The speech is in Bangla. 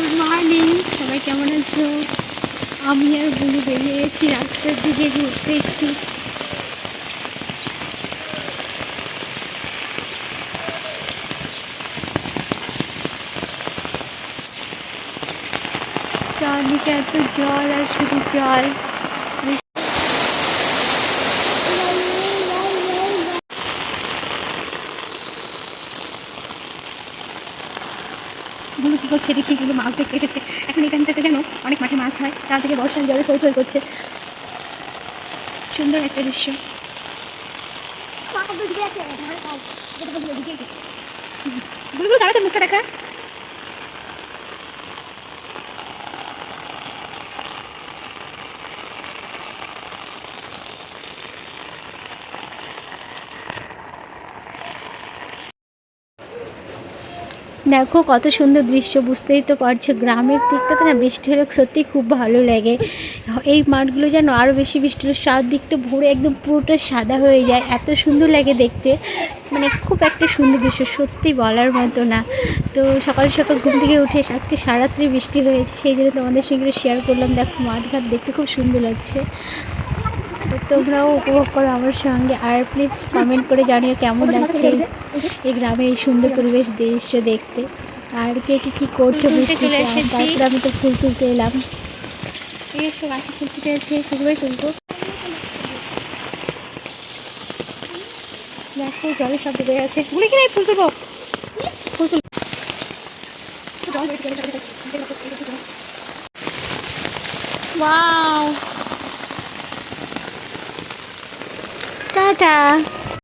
গুড মর্নিং, সবাই কেমন আছো? আমি আর বুলু বেরিয়ে গেছি রাস্তার দিকে ঘুরতে একটু। চারদিকে এত জল আর শুধু জল। গুলো কী করছে দেখি, গুলো মাছ দেখতে এসেছে। এখন এখান থেকে যেন অনেক মাঠে মাছ হয়, চারদিকে বর্ষার জলে থই থই করছে। সুন্দর একটা দৃশ্য। গুলো তাড়াতাড়ি মুখটা দেখা। দেখো কত সুন্দর দৃশ্য, বুঝতেই তো পারছো। গ্রামের দিকটাতে না বৃষ্টি হলে সত্যিই খুব ভালো লাগে। এই মাঠগুলো যেন আরও বেশি বৃষ্টি হলে চারদিকটা ভরে একদম পুরোটা সাদা হয়ে যায়, এত সুন্দর লাগে দেখতে। মানে খুব একটা সুন্দর দৃশ্য, সত্যি বলার মতো না। তো সকাল সকাল ঘুম থেকে উঠে আজকে সারাত্রি বৃষ্টি হয়েছে, সেই জন্য তোমাদের সঙ্গে শেয়ার করলাম। দেখো মাঠঘাট দেখতে খুব সুন্দর লাগছে। তো তোমরাও উপভোগ করো আমার সঙ্গে, আর প্লিজ কমেন্ট করে জানিও কেমন লাগছে এই গ্রামের এই সুন্দর পরিবেশ দৃশ্য দেখতে। আর কে কী করছো বৃষ্টিতে। তারপরে আমি তো ফুল তুলতে এলাম। ঠিক আছে, গাছে ফুল ফুটে আছে, ফুলগুলোই তুলবো। দেখো জলের সব ডুবে গেছে, গুলি কিনে ফুল তুলবো। ফুল তুল ওয়াও, টাটা।